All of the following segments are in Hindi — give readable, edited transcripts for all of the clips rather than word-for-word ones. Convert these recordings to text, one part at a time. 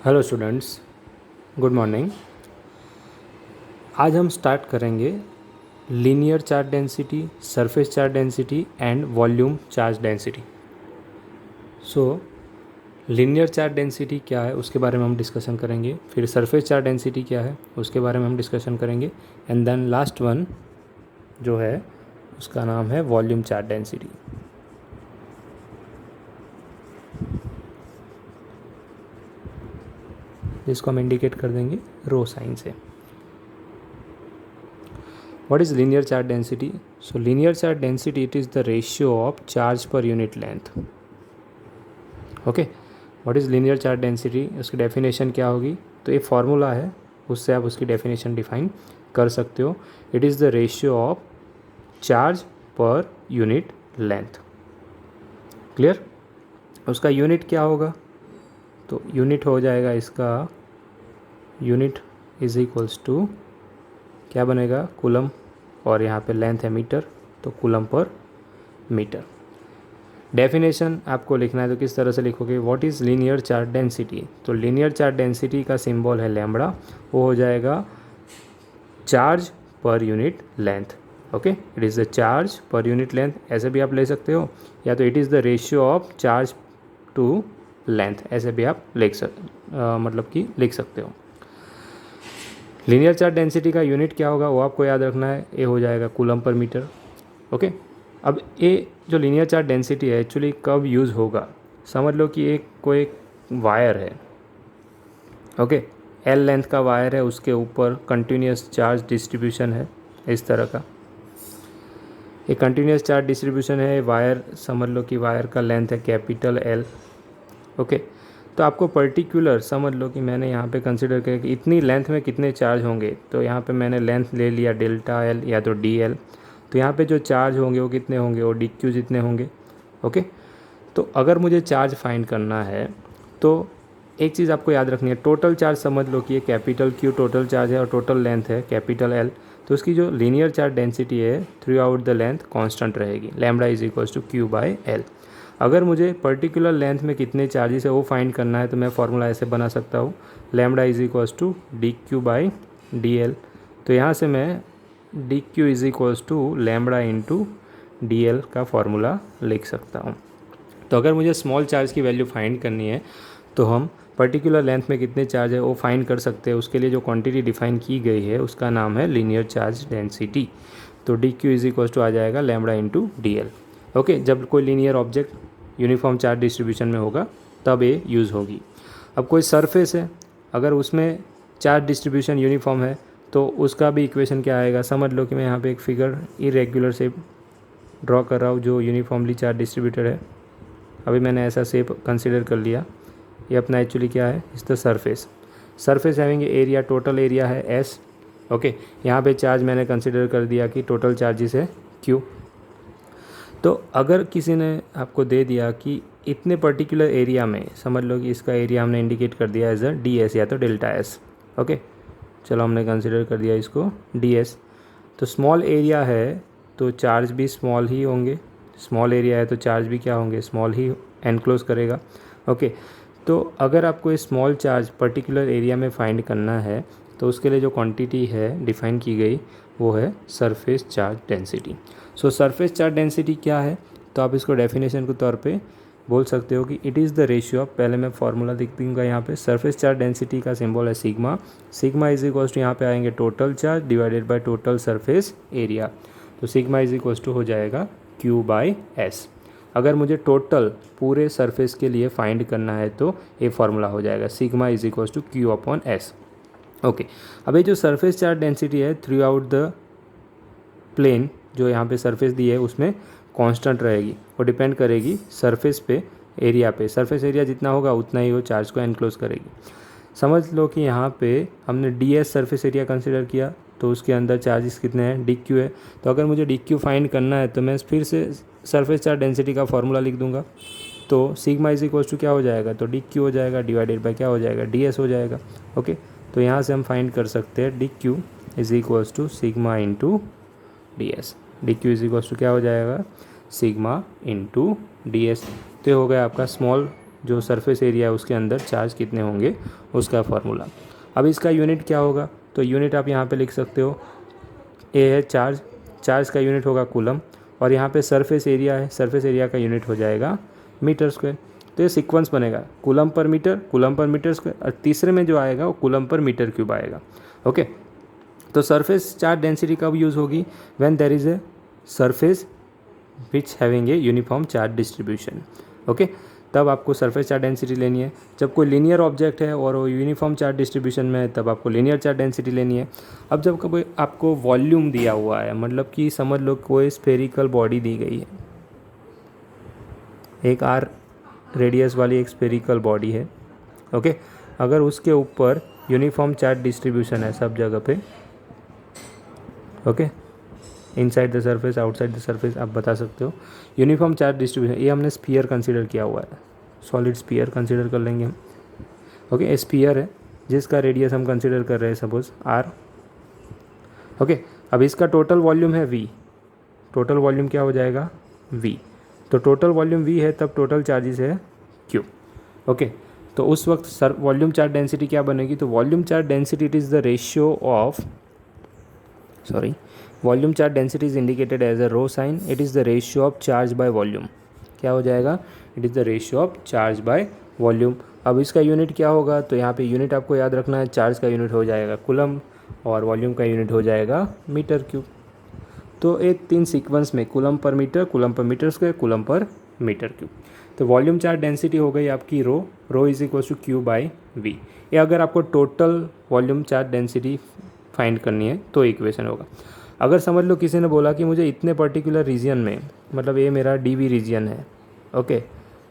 Hello students, good morning. आज हम स्टार्ट करेंगे linear charge density, surface charge density and volume charge density. So linear charge density क्या है उसके बारे में हम डिस्कशन करेंगे, फिर सरफेस चार्ज डेंसिटी क्या है उसके बारे में हम डिस्कशन करेंगे, एंड देन लास्ट वन जो है उसका नाम है वॉल्यूम चार्ज डेंसिटी। जिसको हम इंडिकेट कर देंगे रो साइन से। What is linear charge density? So linear charge density, it is the ratio of charge per unit length. Okay, what is linear charge density? उसकी डेफिनेशन क्या होगी? तो एक फार्मूला है, उससे आप उसकी डेफिनेशन डिफाइन कर सकते हो। It is the ratio of charge per unit length. Clear? उसका यूनिट क्या होगा? तो यूनिट हो जाएगा इसका, यूनिट इज इक्वल्स टू क्या बनेगा, कूलम, और यहाँ पे लेंथ है मीटर, तो कूलम पर मीटर। डेफिनेशन आपको लिखना है तो किस तरह से लिखोगे, what is linear charge density? तो लीनियर चार्ज डेंसिटी का सिंबल है लैम्बडा, वो हो जाएगा charge per unit length. Okay, it is the charge per unit length, ऐसे भी आप ले सकते हो, या तो it is the ratio of charge to length, ऐसे भी आप लिख सकते हो। लीनियर चार्ज डेंसिटी का यूनिट क्या होगा वो आपको याद रखना है, ए हो जाएगा कूलम पर मीटर। ओके, अब ए जो लीनियर चार्ज डेंसिटी है एक्चुअली कब यूज़ होगा, समझ लो कि एक कोई वायर है, ओके, एल लेंथ का वायर है, उसके ऊपर कंटिन्यूस चार्ज डिस्ट्रीब्यूशन है इस तरह का, एक कंटिन्यूस चार्ज डिस्ट्रीब्यूशन है, वायर समझ लो कि वायर का लेंथ है कैपिटल एल। ओके, तो आपको पर्टिकुलर समझ लो कि मैंने यहाँ पे कंसिडर किया कि इतनी लेंथ में कितने चार्ज होंगे, तो यहाँ पे मैंने लेंथ ले लिया डेल्टा एल या तो डी एल, तो यहाँ पे जो चार्ज होंगे वो कितने होंगे, वो डी क्यू जितने होंगे। ओके, तो अगर मुझे चार्ज फाइंड करना है तो एक चीज़ आपको याद रखनी है, टोटल चार्ज समझ लो कि ये कैपिटल क्यू टोटल चार्ज है और टोटल लेंथ है कैपिटल एल, तो उसकी जो लीनियर चार्ज डेंसिटी है throughout the length constant रहेगी, lambda is equals to q by L. अगर मुझे पर्टिकुलर लेंथ में कितने चार्जेस है वो फाइंड करना है तो मैं फार्मूला ऐसे बना सकता हूँ, lambda is equals to D Q by D L. तो यहाँ से मैं D Q is equals to lambda into D L का फार्मूला लिख सकता हूँ। तो अगर मुझे स्मॉल चार्ज की वैल्यू फाइंड करनी है तो हम पर्टिकुलर लेंथ में कितने चार्ज है वो फाइंड कर सकते हैं, उसके लिए जो क्वांटिटी डिफाइन की गई है उसका नाम है लीनियर चार्ज डेंसिटी। तो d Q is equals to आ जाएगा lambda into D l. Okay, जब कोई linear object uniform charge distribution में होगा तब ये यूज़ होगी। अब कोई सरफेस है, अगर उसमें चार्ज डिस्ट्रीब्यूशन यूनिफॉर्म है तो उसका भी इक्वेशन क्या आएगा, समझ लो कि मैं यहाँ पे एक फिगर इरेगुलर शेप ड्रॉ कर रहा हूँ जो यूनिफॉर्मली चार्ज डिस्ट्रीब्यूटेड है। अभी मैंने ऐसा शेप कंसिडर कर लिया, ये अपना एक्चुअली क्या है, इस the surface having area, total area है एस। ओके, यहाँ पे चार्ज मैंने कंसिडर कर दिया कि टोटल चार्जेस है क्यू। तो अगर किसी ने आपको दे दिया कि इतने पर्टिकुलर एरिया में, समझ लो कि इसका एरिया हमने इंडिकेट कर दिया एज अ डी एस या तो डेल्टा एस। ओके, चलो हमने कंसिडर कर दिया इसको डी एस। तो स्मॉल एरिया है तो चार्ज भी स्मॉल ही होंगे, स्मॉल एरिया है तो चार्ज भी क्या होंगे, स्मॉल ही एनक्लोज करेगा। ओके, तो अगर आपको स्मॉल चार्ज पर्टिकुलर एरिया में फाइंड करना है तो उसके लिए जो क्वांटिटी है डिफाइन की गई वो है सरफेस चार्ज डेंसिटी। सो सरफेस चार्ज डेंसिटी क्या है, तो आप इसको डेफिनेशन के तौर पे बोल सकते हो कि it is the ratio of, पहले मैं फार्मूला लिख दूँगा यहाँ पे, सरफेस चार्ज डेंसिटी का सिंबल है sigma, sigma is equals to यहाँ पे आएंगे total charge divided by total surface area, तो सिग्मा इज इक्वल्स टू हो जाएगा क्यू बाई एस। अगर मुझे टोटल पूरे सरफेस के लिए फाइंड करना है तो ये फार्मूला हो जाएगा sigma is equals to Q upon S. Okay, अब ये जो सरफेस चार्ज डेंसिटी है थ्रू आउट द प्लेन, जो यहाँ पे सरफेस दी है उसमें कांस्टेंट रहेगी, वो डिपेंड करेगी सरफेस पे, एरिया पे, सरफेस एरिया जितना होगा उतना ही वो चार्ज को एनक्लोज करेगी। समझ लो कि यहाँ पे हमने D S surface area consider किया तो उसके अंदर चार्जेस कितने हैं, डी क्यू है। तो अगर मुझे डी क्यू फाइंड करना है तो मैं फिर से सरफेस चार्ज डेंसिटी का फार्मूला लिख दूंगा, तो सिग्मा इज इक्वल्स टू क्या हो जाएगा, तो डी क्यू हो जाएगा डिवाइडेड बाय क्या हो जाएगा, डी एस हो जाएगा। ओके, तो यहाँ से हम फाइंड कर सकते हैं D Q is equals to sigma into D S. D Q is equals to क्या हो जाएगा, सिग्मा इंटू डी एस। तो ये हो गया आपका स्मॉल जो सरफेस एरिया है उसके अंदर चार्ज कितने होंगे उसका फार्मूला। अब इसका यूनिट क्या होगा, तो यूनिट आप यहाँ पे लिख सकते हो, ए है चार्ज, चार्ज का यूनिट होगा कूलम, और यहाँ पे सरफेस एरिया है, सरफेस एरिया का यूनिट हो जाएगा मीटर स्क्वायर। तो ये सीक्वेंस बनेगा कूलम पर मीटर स्क्वायर, और तीसरे में जो आएगा वो कूलम पर मीटर क्यूब आएगा। ओके, तो सरफेस चार्ज डेंसिटी कब यूज़ होगी, when there is a surface which having a uniform charge distribution. Okay, तब आपको सरफेस चार्ज डेंसिटी लेनी है। जब कोई लीनियर ऑब्जेक्ट है और वो यूनिफॉर्म चार्ज डिस्ट्रीब्यूशन में है तब आपको लीनियर चार्ज डेंसिटी लेनी है। अब जब कभी आपको वॉल्यूम दिया हुआ है, मतलब कि समझ लो कोई स्फेरिकल बॉडी दी गई है, एक आर रेडियस वाली एक स्फेरिकल बॉडी है। ओके, अगर उसके ऊपर यूनिफॉर्म चार्ज डिस्ट्रीब्यूशन है सब जगह पे, okay, inside the surface outside the surface आप बता सकते हो, यूनिफॉर्म चार्ज डिस्ट्रीब्यूशन, ये हमने स्फीयर कंसीडर किया हुआ है, सॉलिड स्फीयर कंसीडर कर लेंगे हम। ओके, स्फीयर है जिसका रेडियस हम कंसीडर कर रहे हैं सपोज आर। ओके, अब इसका टोटल वॉल्यूम है वी, टोटल वॉल्यूम क्या हो जाएगा वी, तो टोटल वॉल्यूम वी है तब टोटल चार्जेस है क्यू। ओके, तो उस वक्त सर वॉल्यूम चार्ज डेंसिटी क्या बनेगी, तो volume charge density it is the ratio of, sorry, volume charge density is indicated as a rho sign, it is the ratio of charge by volume. क्या हो जाएगा, it is the ratio of charge by volume. अब इसका यूनिट क्या होगा, तो यहाँ पे यूनिट आपको याद रखना है, चार्ज का यूनिट हो जाएगा कूलम और वॉल्यूम का यूनिट हो जाएगा मीटर क्यूब। तो एक 3 सीक्वेंस में coulomb per metre square, coulomb per metre cube. तो वॉल्यूम चार्ज डेंसिटी हो गई आपकी rho is equal to q by v. ये अगर आपको total volume charge density find करनी है तो इक्वेशन होगा। अगर समझ लो किसी ने बोला कि मुझे इतने पर्टिकुलर रीजन में, मतलब ये मेरा डीवी रीजन है, ओके,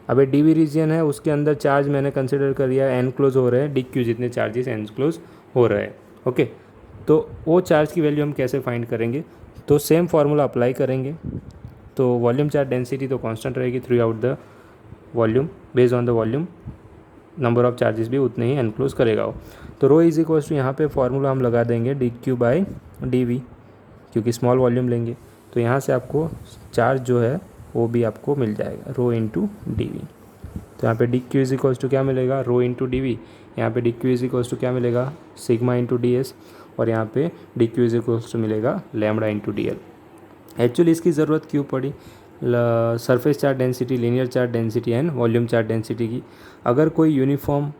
अब ये डीवी रीजन है उसके अंदर चार्ज मैंने कंसिडर कर लिया एनक्लोज हो रहे हैं, डी क्यू जितने चार्जेस एनक्लोज हो रहे हैं। ओके, तो वो चार्ज की वैल्यू हम कैसे फाइंड करेंगे, तो सेम फार्मूला अप्लाई करेंगे। तो वॉल्यूम चार्ज डेंसिटी तो कांस्टेंट रहेगी through out the volume, based on the volume number of charges भी उतने ही एनक्लोज करेगा वो। तो रो इज इक्वल टू यहाँ पे फार्मूला हम लगा देंगे D Q by D V, क्योंकि स्मॉल वॉल्यूम लेंगे तो यहाँ से आपको चार्ज जो है वो भी आपको मिल जाएगा रो इंटू डी वी। तो यहाँ पे d Q is equals to क्या मिलेगा, रो इंटू डी वी। यहाँ पे d Q is equals to क्या मिलेगा, सिग्मा इंटू डी एस, और यहाँ पे d Q is equals to मिलेगा lambda into D l. Actually इसकी ज़रूरत क्यों पड़ी, surface charge density, linear charge density and volume charge density की। अगर कोई यूनिफॉर्म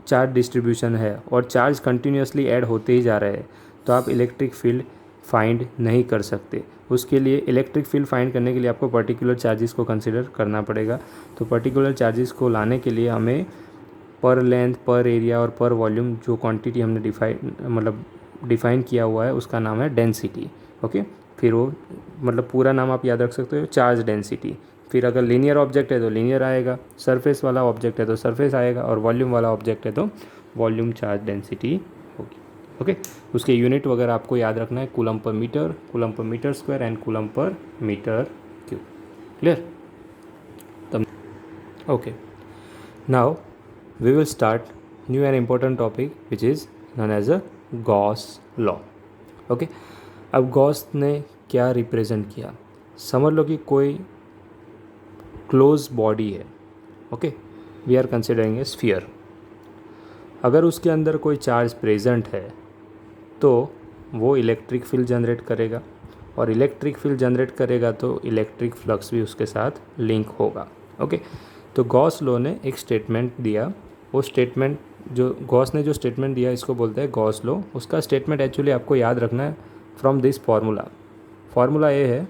चार्ज डिस्ट्रीब्यूशन है और चार्ज कंटिन्यूसली ऐड होते ही जा रहे हैं तो आप इलेक्ट्रिक फील्ड फाइंड नहीं कर सकते। उसके लिए इलेक्ट्रिक फील्ड फाइंड करने के लिए आपको पर्टिकुलर चार्जेस को कंसिडर करना पड़ेगा। तो पर्टिकुलर चार्जेस को लाने के लिए हमें पर लेंथ, पर एरिया और पर वॉल्यूम जो क्वांटिटी हमने डिफाइन किया हुआ है उसका नाम है डेंसिटी। ओके, फिर वो मतलब पूरा नाम आप याद रख सकते हो चार्ज डेंसिटी। फिर अगर लीनियर ऑब्जेक्ट है तो लीनियर आएगा, सरफेस वाला ऑब्जेक्ट है तो सरफेस आएगा, और वॉल्यूम वाला ऑब्जेक्ट है तो वॉल्यूम चार्ज डेंसिटी होगी। ओके, उसके यूनिट वगैरह आपको याद रखना है, coulomb per metre square and coulomb per metre cube. Clear? तब okay, now we will start new and important topic which is known as a Gauss law. Okay, अब गॉस ने क्या रिप्रेजेंट किया, समझ लो कि कोई क्लोज बॉडी है। Okay, we are considering a sphere. अगर उसके अंदर कोई चार्ज प्रेजेंट है तो वो इलेक्ट्रिक फील्ड जनरेट करेगा, और इलेक्ट्रिक फील्ड जनरेट करेगा तो इलेक्ट्रिक फ्लक्स भी उसके साथ लिंक होगा। ओके, तो गॉस लॉ ने एक स्टेटमेंट दिया, वो स्टेटमेंट जो गॉस ने जो स्टेटमेंट दिया इसको बोलते हैं गॉस लॉ। उसका स्टेटमेंट एक्चुअली आपको याद रखना है फ्रॉम दिस फार्मूला ये है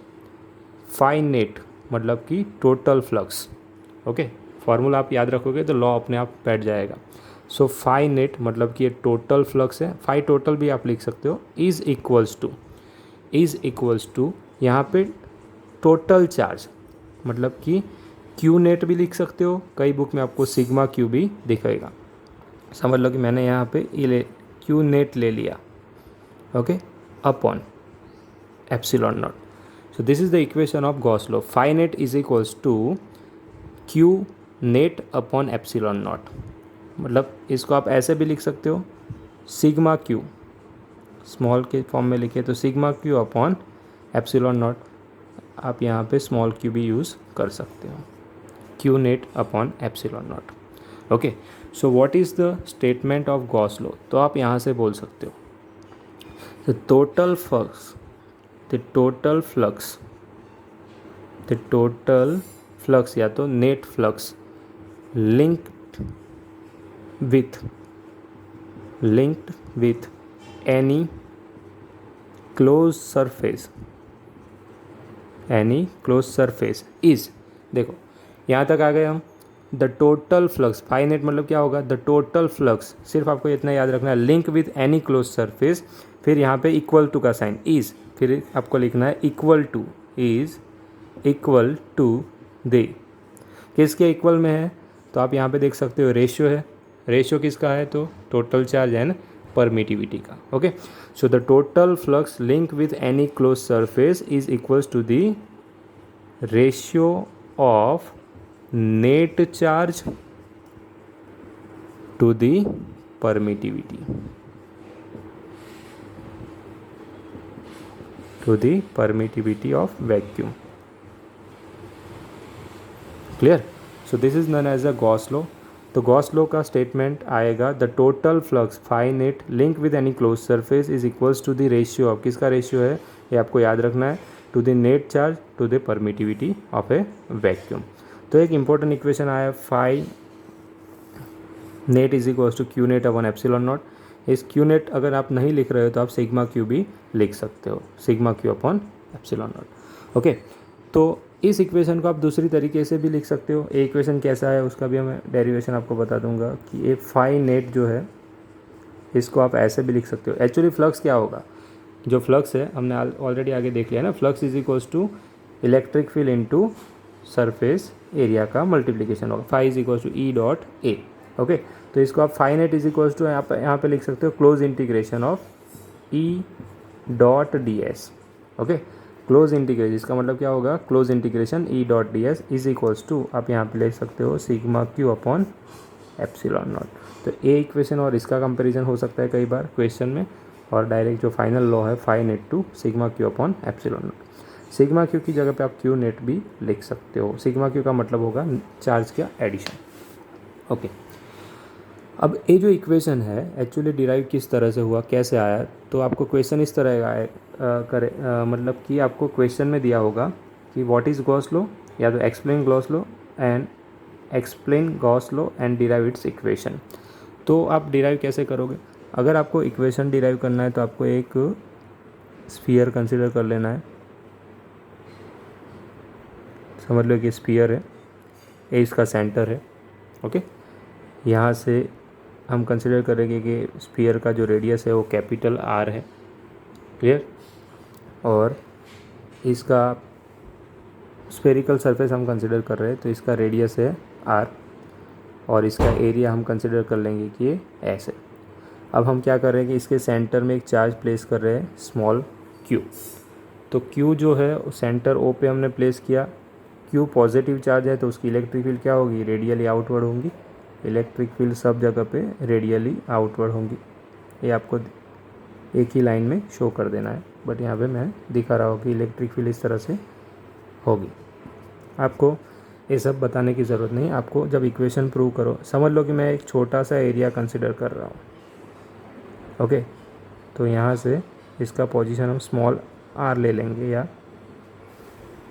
फाइनेट, मतलब कि टोटल फ्लक्स। ओके, फार्मूला आप याद रखोगे तो लॉ अपने आप बैठ जाएगा। सो फाइनेट मतलब कि ये टोटल फ्लक्स है, फाई टोटल भी आप लिख सकते हो, इज़ इक्वल्स टू यहाँ पे टोटल चार्ज, मतलब कि क्यू नेट भी लिख सकते हो, कई बुक में आपको सिग्मा क्यू भी दिखेगा। समझ लो कि मैंने यहाँ पे क्यू नेट ले लिया, okay, upon epsilon not. So this is the equation of Gauss law. Phi net is equals to Q net upon epsilon naught। मतलब इसको आप ऐसे भी लिख सकते हो, सिग्मा क्यू स्मॉल के फॉर्म में लिखे तो sigma Q upon epsilon not, आप यहाँ पे स्मॉल क्यू भी यूज़ कर सकते हो। Q net upon epsilon not. Okay, so what is the statement of Gauss law? तो आप यहाँ से बोल सकते हो द टोटल फ्लक्स या तो net flux linked with any close surface is, देखो यहाँ तक आ गए हम। The total flux, phi net मतलब क्या होगा? द टोटल फ्लक्स, सिर्फ आपको इतना याद रखना है, link with any close surface, फिर यहाँ पे इक्वल टू का साइन इज, फिर आपको लिखना है equal to, is equal to the, किसके इक्वल में है? तो आप यहाँ पे देख सकते हो रेशियो है। रेशियो किसका है? तो टोटल चार्ज एंड परमिटिविटी का। Okay, so the total flux link with any close surface is equals to the ratio of net charge to the permittivity of vacuum. Clear? So this is known as a Gauss law. तो गॉस लॉ का स्टेटमेंट आएगा the total flux phi net link with any close surface is equals to the ratio of, किसका रेशियो है ये आपको याद रखना है, to the net charge to the permittivity of a vacuum. तो एक इंपॉर्टेंट इक्वेशन आया, phi net is equals to Q net upon epsilon naught. इस क्यू नेट अगर आप नहीं लिख रहे हो तो आप सिग्मा क्यू भी लिख सकते हो, sigma Q upon epsilon not. Okay, तो इस इक्वेशन को आप दूसरी तरीके से भी लिख सकते हो। ये इक्वेशन कैसा है उसका भी मैं डेरिवेशन आपको बता दूंगा कि ये फाई नेट जो है इसको आप ऐसे भी लिख सकते हो। एक्चुअली फ्लक्स क्या होगा? जो फ्लक्स है हमने ऑलरेडी आगे देख लिया ना, flux is equals to electric field into surface area का मल्टीप्लिकेशन होगा। Phi is equals to E dot A. Okay, तो इसको आप phi net is equals to यहाँ पे लिख सकते हो close integration of E dot D S. Okay, close integration, इसका मतलब क्या होगा? Close integration E dot D S is equals to आप यहाँ पे ले सकते हो sigma Q upon epsilon not. तो ए इक्वेशन और इसका कंपैरिजन हो सकता है कई बार क्वेश्चन में, और डायरेक्ट जो फाइनल लॉ है phi net to sigma Q upon epsilon naught. Sigma Q की जगह पे आप क्यू नेट भी लिख सकते हो। सिग्मा क्यू का मतलब होगा चार्ज का एडिशन। ओके, अब ये जो इक्वेशन है एक्चुअली डिराइव किस तरह से हुआ, कैसे आया? तो आपको क्वेश्चन इस तरह आए मतलब कि आपको क्वेश्चन में दिया होगा कि व्हाट इज़ गॉस लॉ, या तो explain Gauss law and derive it's equation. तो आप डिराइव कैसे करोगे? अगर आपको इक्वेशन डिराइव करना है तो आपको एक स्फीयर कंसिडर कर लेना है। समझ लो कि स्फीयर है, ये इसका सेंटर है। ओके, यहाँ से हम कंसिडर करेंगे कि स्फीयर का जो रेडियस है वो कैपिटल आर है। क्लियर? और इसका स्फेरिकल सरफेस हम कंसिडर कर रहे हैं तो इसका रेडियस है आर, और इसका एरिया हम कंसिडर कर लेंगे कि ये एस है। अब हम क्या कर रहे हैं कि इसके सेंटर में एक चार्ज प्लेस कर रहे हैं स्मॉल क्यू। तो क्यू जो है सेंटर ओ पे हमने प्लेस किया। क्यू पॉजिटिव चार्ज है तो उसकी इलेक्ट्रिक फील्ड क्या होगी? रेडियली आउटवर्ड होंगी। इलेक्ट्रिक फील्ड सब जगह पे रेडियली आउटवर्ड होंगी। ये आपको एक ही लाइन में शो कर देना है, बट यहाँ पे मैं दिखा रहा हूँ कि इलेक्ट्रिक फील्ड इस तरह से होगी। आपको ये सब बताने की ज़रूरत नहीं, आपको जब इक्वेशन प्रूव करो समझ लो कि मैं एक छोटा सा एरिया कंसिडर कर रहा हूँ। ओके, तो यहाँ से इसका पोजीशन हम स्मॉल आर ले लेंगे, या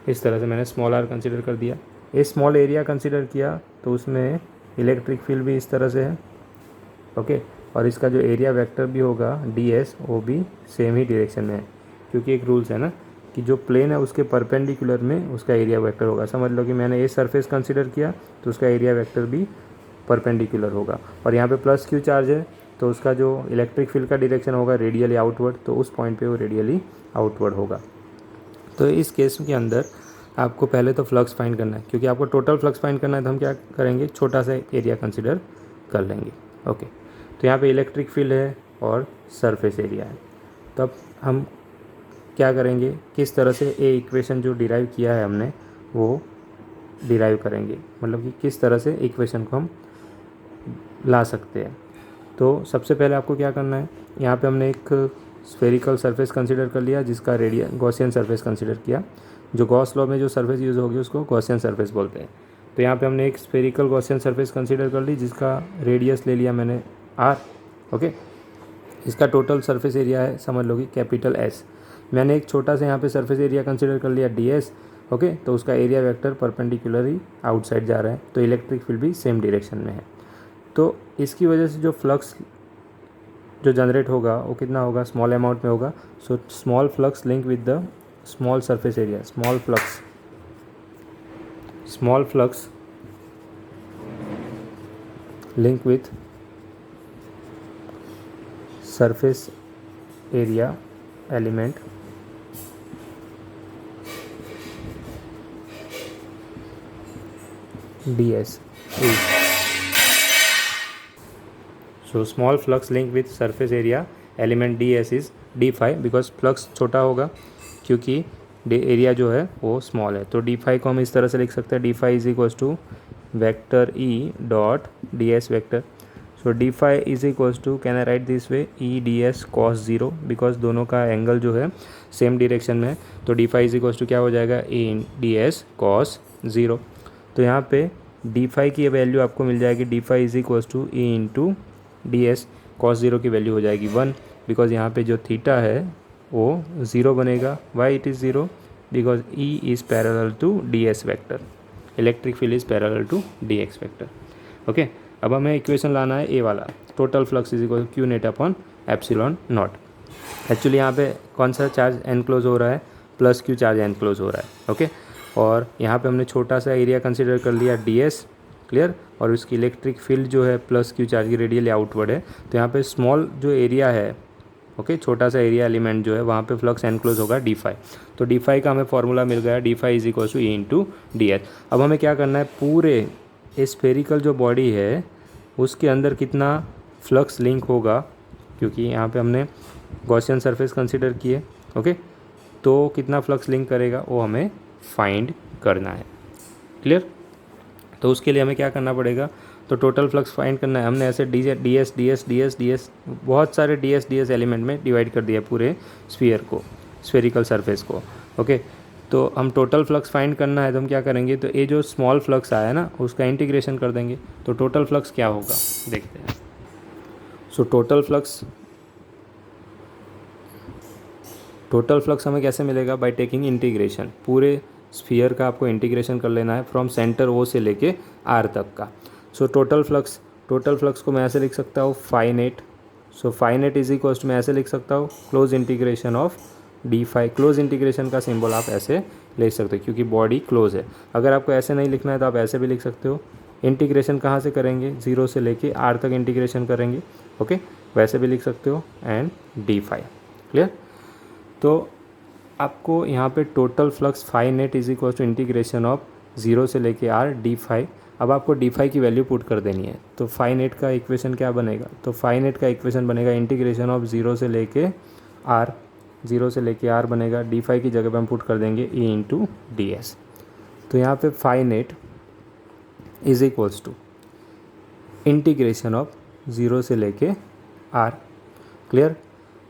इस तरह से मैंने स्मॉल आर कंसिडर कर दिया। ये स्मॉल एरिया कंसिडर किया तो उसमें इलेक्ट्रिक फील्ड भी इस तरह से है। ओके, और इसका जो एरिया वेक्टर भी होगा डी एस वो भी सेम ही डायरेक्शन में है, क्योंकि एक रूल्स है ना कि जो प्लेन है उसके परपेंडिकुलर में उसका एरिया वेक्टर होगा। समझ लो कि मैंने ये सरफेस कंसिडर किया तो उसका एरिया वेक्टर भी परपेंडिकुलर होगा, और यहाँ पे प्लस क्यू चार्ज है तो उसका जो इलेक्ट्रिक फील्ड का डायरेक्शन होगा रेडियली आउटवर्ड, तो उस पॉइंट पे वो रेडियली आउटवर्ड होगा। तो इस केस के अंदर आपको पहले तो फ्लक्स फाइंड करना है, क्योंकि आपको टोटल फ्लक्स फाइंड करना है तो हम क्या करेंगे? छोटा सा एरिया कंसिडर कर लेंगे। ओके, तो यहाँ पे इलेक्ट्रिक फील्ड है और सरफेस एरिया है। तो अब हम क्या करेंगे? किस तरह से ये इक्वेशन जो डिराइव किया है हमने वो डिराइव करेंगे, मतलब कि किस तरह से इक्वेशन को हम ला सकते हैं। तो सबसे पहले आपको क्या करना है, यहाँ पे हमने एक स्फेरिकल सरफेस कंसिडर कर लिया जिसका रेडियस गॉसियन सरफेस कंसिडर किया। जो गॉस लॉ में जो सरफेस यूज़ होगी उसको गॉसियन सरफेस बोलते हैं। तो यहाँ पे हमने एक स्फेरिकल गॉसियन सरफेस कंसीडर कर ली जिसका रेडियस ले लिया मैंने r। ओके, इसका टोटल सरफेस एरिया है समझ लो कि कैपिटल S। मैंने एक छोटा सा यहाँ पे सरफेस एरिया कंसीडर कर लिया ds। ओके, तो उसका एरिया वेक्टर परपेंडिकुलरली आउटसाइड जा रहा है, तो इलेक्ट्रिक फील्ड भी सेम डायरेक्शन में है। तो इसकी वजह से जो फ्लक्स जो जनरेट होगा वो कितना होगा, स्मॉल अमाउंट में होगा। So small flux link with the small surface area, small flux link with surface area element ds is, so small flux link with surface area element ds is d phi, because flux छोटा होगा क्योंकि एरिया जो है वो स्मॉल है। तो डी फाई को हम इस तरह से लिख सकते हैं, D phi is equals to vector E dot D S vector. So D phi is equals to, can I write this way, E D S cos zero, because दोनों का एंगल जो है सेम डायरेक्शन में है। तो D phi is equals to क्या हो जाएगा, E in D S cos zero. तो यहाँ पे डी फाई की वैल्यू आपको मिल जाएगी, D phi is equals to E into D S cos zero की वैल्यू हो जाएगी 1, बिकॉज यहाँ पे जो थीटा है वो ज़ीरो बनेगा। Why it is zero, because E is parallel to D S vector, electric field is parallel to D X vector. Okay, अब हमें इक्वेशन लाना है ए वाला, total flux is equal Q net upon epsilon naught. Actually यहाँ पे कौन सा चार्ज एनक्लोज हो रहा है, प्लस क्यू चार्ज एनक्लोज हो रहा है। ओके, और यहाँ पे हमने छोटा सा एरिया कंसिडर कर लिया डी एस, क्लियर, और उसकी इलेक्ट्रिक फील्ड जो है प्लस क्यू चार्ज की रेडियली आउटवर्ड है। तो यहाँ पे स्मॉल जो एरिया है, ओके, छोटा सा एरिया एलिमेंट जो है वहाँ पे फ्लक्स एनक्लोज होगा डी फाई। तो डी फाई का हमें फॉर्मूला मिल गया, D phi is equal to E into D H. अब हमें क्या करना है, पूरे स्फेरिकल जो बॉडी है उसके अंदर कितना फ्लक्स लिंक होगा, क्योंकि यहाँ पे हमने गॉसियन सरफेस कंसिडर किए। ओके, तो कितना फ्लक्स लिंक करेगा वो हमें फाइंड करना है, क्लियर। तो उसके लिए हमें क्या करना पड़ेगा, तो टोटल फ्लक्स फाइंड करना है। हमने ऐसे डी एस बहुत सारे डी एस एलिमेंट में डिवाइड कर दिया पूरे स्फीयर को, स्फेरिकल सरफेस को। ओके, तो हम टोटल फ्लक्स फाइंड करना है, तो हम क्या करेंगे, तो ये जो स्मॉल फ्लक्स आया ना उसका इंटीग्रेशन कर देंगे। तो टोटल फ्लक्स क्या होगा देखते हैं। सो टोटल फ्लक्स हमें कैसे मिलेगा, बाय टेकिंग इंटीग्रेशन। पूरे स्फीयर का आपको इंटीग्रेशन कर लेना है फ्रॉम सेंटर ओ से लेके आर तक का। सो टोटल फ्लक्स को मैं ऐसे लिख सकता हूँ phi net. So phi net is equal to मैं ऐसे लिख सकता हूँ close integration of D phi. Close integration का सिंबल आप ऐसे ले सकते हो क्योंकि बॉडी क्लोज है। अगर आपको ऐसे नहीं लिखना है तो आप ऐसे भी लिख सकते हो। इंटीग्रेशन कहाँ से करेंगे, जीरो से लेके आर तक इंटीग्रेशन करेंगे। ओके, वैसे भी लिख सकते हो, एंड डी फाई, क्लियर। तो आपको यहाँ पे total flux phi net is equal to integration of zero से लेके आर डी फाई। अब आपको डी फाई की वैल्यू पुट कर देनी है। तो फाई नेट का इक्वेशन क्या बनेगा, तो फाई नेट का इक्वेशन बनेगा इंटीग्रेशन ऑफ जीरो से लेके आर बनेगा। डी फाई की जगह पे हम पुट कर देंगे ई इंटू डी एस। तो यहाँ पे phi net is equals to integration of zero से लेके आर, क्लियर।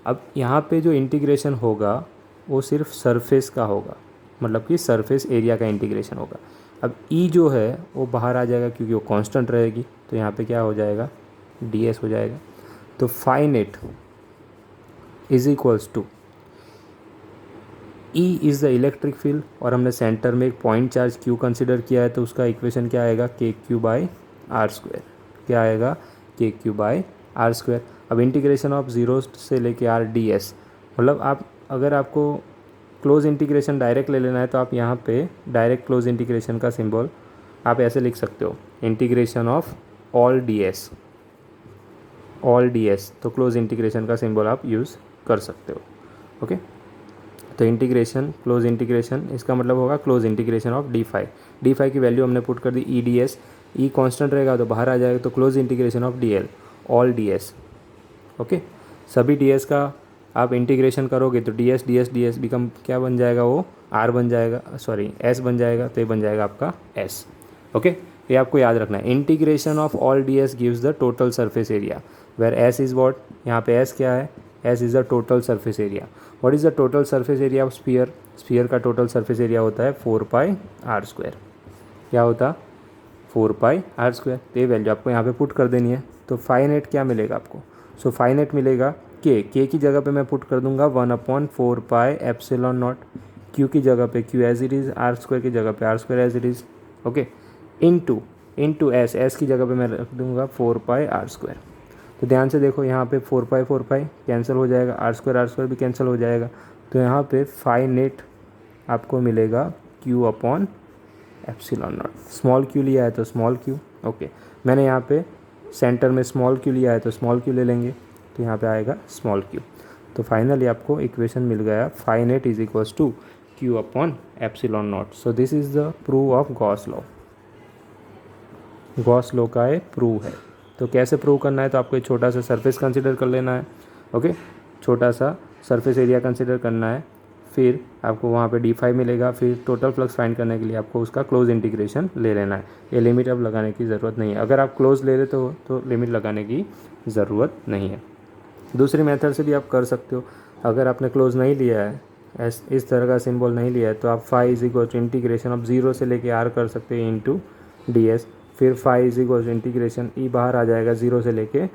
अब यहाँ पे जो इंटीग्रेशन होगा वो सिर्फ सरफेस का होगा, मतलब कि सरफेस एरिया का इंटीग्रेशन होगा। अब ई जो है वो बाहर आ जाएगा क्योंकि वो कांस्टेंट रहेगी, तो यहाँ पे क्या हो जाएगा, डी एस हो जाएगा। तो phi net is equals to E is the electric field, और हमने सेंटर में एक पॉइंट चार्ज क्यू कंसिडर किया है, तो उसका इक्वेशन क्या आएगा, के क्यू बाई आर स्क्वायर। क्या आएगा, के क्यू बाई आर स्क्वायर। अब इंटीग्रेशन ऑफ ज़ीरो से लेके आर डी एस, मतलब आप अगर आपको क्लोज इंटीग्रेशन डायरेक्ट ले लेना है तो आप यहाँ पे डायरेक्ट क्लोज इंटीग्रेशन का सिंबल आप ऐसे लिख सकते हो, integration of all D S. तो क्लोज इंटीग्रेशन का सिंबल आप यूज़ कर सकते हो। ओके, तो इंटीग्रेशन, क्लोज इंटीग्रेशन, इसका मतलब होगा close integration of D phi की वैल्यू हमने पुट कर दी E D S. E constant रहेगा तो बाहर आ जाएगा, तो close integration of D L, all D S. Okay, सभी डी एस का आप इंटीग्रेशन करोगे तो डी एस बिकम क्या बन जाएगा, वो आर बन जाएगा, सॉरी एस बन जाएगा, तो ये बन जाएगा आपका एस। ओके, ये आपको याद रखना है। Integration of all D S gives the total surface area, where S is what, यहाँ पे एस क्या है, S is the total surface area. What is the total surface area of sphere, sphere का टोटल सरफेस एरिया होता है 4 पाई आर स्क्वायर। क्या होता, 4 पाई आर स्क्वायर। तो ये वैल्यू आपको यहाँ पे पुट कर देनी है। तो फाई नेट क्या मिलेगा आपको? सो फाई नेट मिलेगा के की जगह पे मैं पुट कर दूंगा 1/4 पाई एप्सिलॉन नॉट, क्यू की जगह पे Q as it is, R square की जगह पे R square as it is, okay, into S की जगह पे मैं रख दूंगा 4 पाई आर स्क्वायर। तो ध्यान से देखो यहाँ पे 4 पाई कैंसिल हो जाएगा, आर स्क्वायर भी कैंसिल हो जाएगा। तो यहाँ पे फाई नेट आपको मिलेगा Q upon epsilon not. Small Q लिया है तो स्मॉल क्यू, ओके, मैंने यहाँ पे सेंटर में स्मॉल क्यू लिया है तो स्मॉल क्यू ले लेंगे, तो यहाँ पे आएगा स्मॉल क्यू। तो फाइनली आपको इक्वेशन मिल गया phi net is equals to Q upon epsilon naught. So this is the prove of Gauss law. Gauss law का एक प्रूव है। तो कैसे प्रूव करना है? तो आपको एक छोटा सा सरफेस कंसिडर कर लेना है, ओके, छोटा सा सरफेस एरिया कंसिडर करना है, फिर आपको वहाँ पे d5 मिलेगा, फिर टोटल फ्लक्स फाइंड करने के लिए आपको उसका क्लोज इंटीग्रेशन ले लेना है। ये लिमिट अब लगाने की ज़रूरत नहीं है। अगर आप क्लोज ले लेते हो तो लिमिट लगाने की ज़रूरत नहीं है। दूसरी मेथड से भी आप कर सकते हो। अगर आपने क्लोज नहीं लिया है, इस तरह का सिंबल नहीं लिया है, तो आप phi is equal to integration अब 0 से लेके r कर सकते हैं इंटू ds, फिर phi is equal to integration E बाहर आ जाएगा 0 से लेके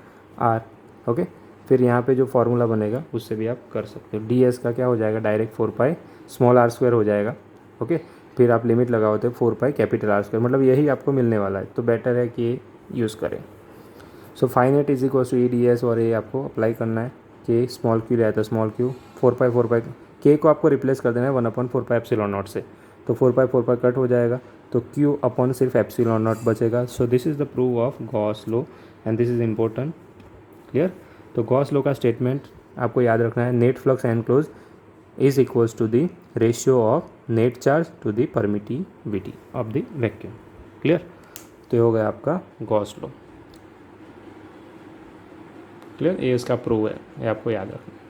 r, ओके, फिर यहाँ पे जो फार्मूला बनेगा उससे भी आप कर सकते हो। ds का क्या हो जाएगा? Direct 4 pi small r square हो जाएगा, ओके, फिर आप लिमिट लगाओ तो 4 पाई कैपिटल R स्क्वायर, मतलब यही आपको मिलने वाला है। तो बेटर है कि ये यूज़ करें। So phi net is equal to ds और ये आपको अप्लाई करना है कि स्मॉल क्यू रहता है स्मॉल क्यू 4 पाई के को आपको रिप्लेस कर देना है 1/4 पाई एप्सिलॉन नॉट से। तो 4 पाई कट हो जाएगा, तो क्यू अपॉन सिर्फ एप्सिलॉन नॉट बचेगा। So this is the prove of Gauss law and this is important, clear. तो गॉस लॉ का स्टेटमेंट आपको याद रखना है, net flux enclose is equals to the ratio of net charge to the permittivity of the vacuum, clear. तो ये हो गया आपका गॉस लॉ, क्लियर। ये इसका प्रूव है, ये आपको याद रखना है।